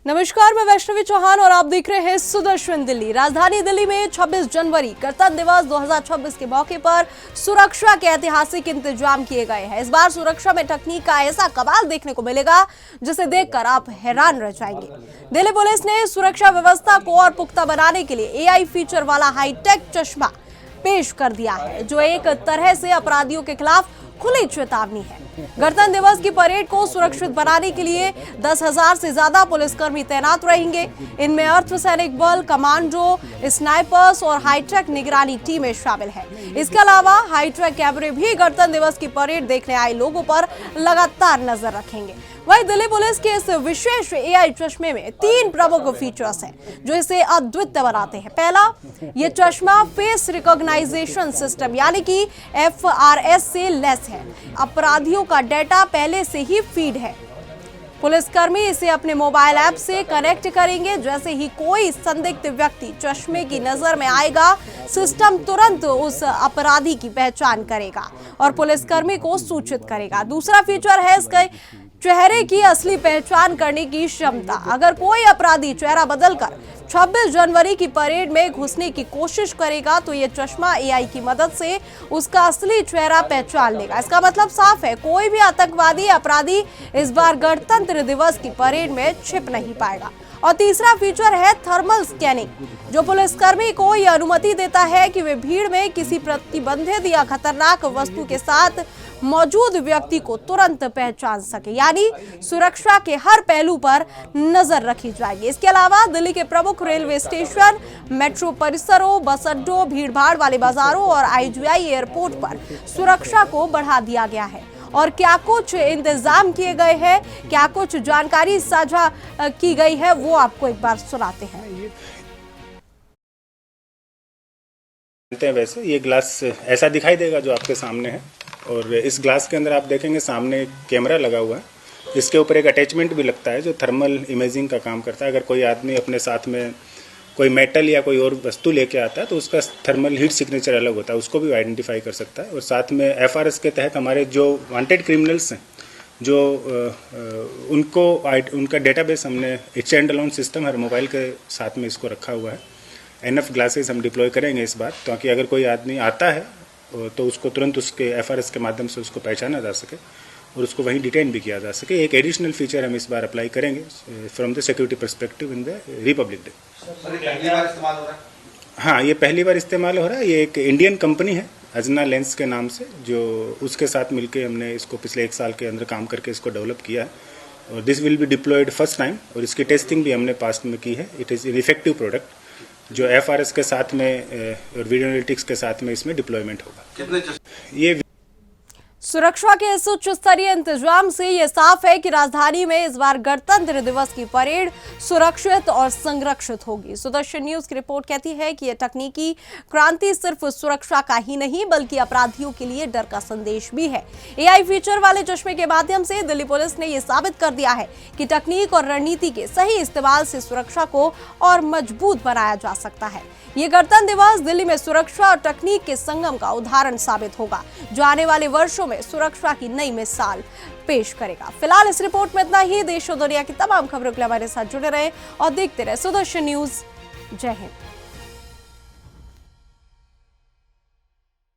नमस्कार, मैं वैष्णवी चौहान और आप देख रहे हैं सुदर्शन दिल्ली। राजधानी दिल्ली में 26 जनवरी गणतंत्र दिवस 2026 के मौके पर सुरक्षा के ऐतिहासिक इंतजाम किए गए हैं। इस बार सुरक्षा में तकनीक का ऐसा कमाल देखने को मिलेगा जिसे देखकर आप हैरान रह जाएंगे। दिल्ली पुलिस ने सुरक्षा व्यवस्था को और पुख्ता बनाने के लिए एआई फीचर वाला हाईटेक चश्मा पेश कर दिया है, जो एक तरह से अपराधियों के खिलाफ खुली चेतावनी है। गणतंत्र दिवस की परेड को सुरक्षित बनाने के लिए 10,000 से ज्यादा पुलिसकर्मी तैनात रहेंगे। इनमें अर्धसैनिक बल, कमांडो, स्नाइपर्स और हाईटेक निगरानी टीमें शामिल हैं। इसके अलावा हाईटेक कैमरे भी गणतंत्र दिवस की परेड देखने आए लोगों पर लगातार नजर रखेंगे। वहीं दिल्ली पुलिस के इस विशेष एआई चश्मे में 3 प्रमुख फीचर्स हैं जो इसे अद्वितीय बनाते हैं। पहला, ये चश्मा फेस रिकॉग्नाइजेशन सिस्टम यानी कि FRS से लैस है। अपराधियों का डेटा पहले से ही फीड है। पुलिसकर्मी इसे अपने मोबाइल ऐप से कनेक्ट करेंगे। जैसे ही कोई संदिग्ध व्यक्ति चश्मे की नजर में आएगा, सिस्टम तुरंत उस अपराधी की पहचान करेगा और पुलिसकर्मी को सूचित करेगा। दूसरा फीचर है इसका चेहरे की असली पहचान करने की क्षमता। अगर कोई अपराधी चेहरा बदलकर 26 जनवरी की परेड में घुसने की कोशिश करेगा तो ये चश्मा एआई की मदद से उसका असली चेहरा पहचान लेगा। इसका मतलब साफ है, कोई भी आतंकवादी अपराधी इस बार गणतंत्र दिवस की परेड में छिप नहीं पाएगा। और तीसरा फीचर है थर्मल स्कैनिंग, जो पुलिसकर्मी को यह अनुमति देता है कि वे भीड़ में किसी प्रतिबंधित या खतरनाक वस्तु के साथ मौजूद व्यक्ति को तुरंत पहचान सके। यानी सुरक्षा के हर पहलू पर नजर रखी जाएगी। इसके अलावा दिल्ली के प्रमुख रेलवे स्टेशन, मेट्रो परिसरों, बस अड्डों, भीड़भाड़ वाले बाजारों और IGI एयरपोर्ट पर सुरक्षा को बढ़ा दिया गया है। और क्या कुछ इंतजाम किए गए हैं, क्या कुछ जानकारी साझा की गई है, वो आपको एक बार सुनाते हैं। वैसे ये ग्लास ऐसा दिखाई देगा जो आपके सामने है, और इस ग्लास के अंदर आप देखेंगे सामने कैमरा लगा हुआ है। इसके ऊपर एक अटैचमेंट भी लगता है जो थर्मल इमेजिंग का काम करता है। अगर कोई आदमी अपने साथ में कोई मेटल या कोई और वस्तु लेके आता है तो उसका थर्मल हीट सिग्नेचर अलग होता है, उसको भी आइडेंटिफाई कर सकता है। और साथ में FRS के तहत हमारे जो वांटेड क्रिमिनल्स हैं, जो उनका डेटाबेस हमने स्टैंड अलोन सिस्टम हर मोबाइल के साथ में इसको रखा हुआ है। एनफ ग्लासेस हम डिप्लॉय करेंगे इस बार, ताकि अगर कोई आदमी आता है तो उसको तुरंत उसके FRS के माध्यम से उसको पहचाना जा सके और उसको वहीं डिटेन भी किया जा सके। एक एडिशनल फीचर हम इस बार अप्लाई करेंगे from the security perspective in the Republic day. पहली बार इस्तेमाल हो रहा है? हाँ, ये पहली बार इस्तेमाल हो रहा है। ये एक इंडियन कंपनी है अजना लेंस के नाम से, जो उसके साथ मिलके हमने इसको पिछले 1 साल के अंदर काम करके इसको डेवलप किया है। और this will be diploid first time, और इसकी टेस्टिंग भी हमने पास्ट में की है। It is an effective product जो FRS के साथ में और वीडियो एनालिटिक्स के साथ में इसमें डिप्लॉयमेंट होगा। ये सुरक्षा के इस उच्च स्तरीय इंतजाम से ये साफ है कि राजधानी में इस बार गणतंत्र दिवस की परेड सुरक्षित और संरक्षित होगी। सुदर्शन न्यूज की रिपोर्ट कहती है कि यह तकनीकी क्रांति सिर्फ सुरक्षा का ही नहीं बल्कि अपराधियों के लिए डर का संदेश भी है। एआई फीचर वाले चश्मे के माध्यम से दिल्ली पुलिस ने यह साबित कर दिया है कि तकनीक और रणनीति के सही इस्तेमाल से सुरक्षा को और मजबूत बनाया जा सकता है। ये गणतंत्र दिवस दिल्ली में सुरक्षा और तकनीक के संगम का उदाहरण साबित होगा, जो आने वाले वर्षों में सुरक्षा की नई मिसाल पेश करेगा। फिलहाल इस रिपोर्ट में इतना ही। देश और दुनिया की तमाम खबरों के लिए हमारे साथ जुड़े रहे और देखते रहे सुदर्शन न्यूज। जय हिंद।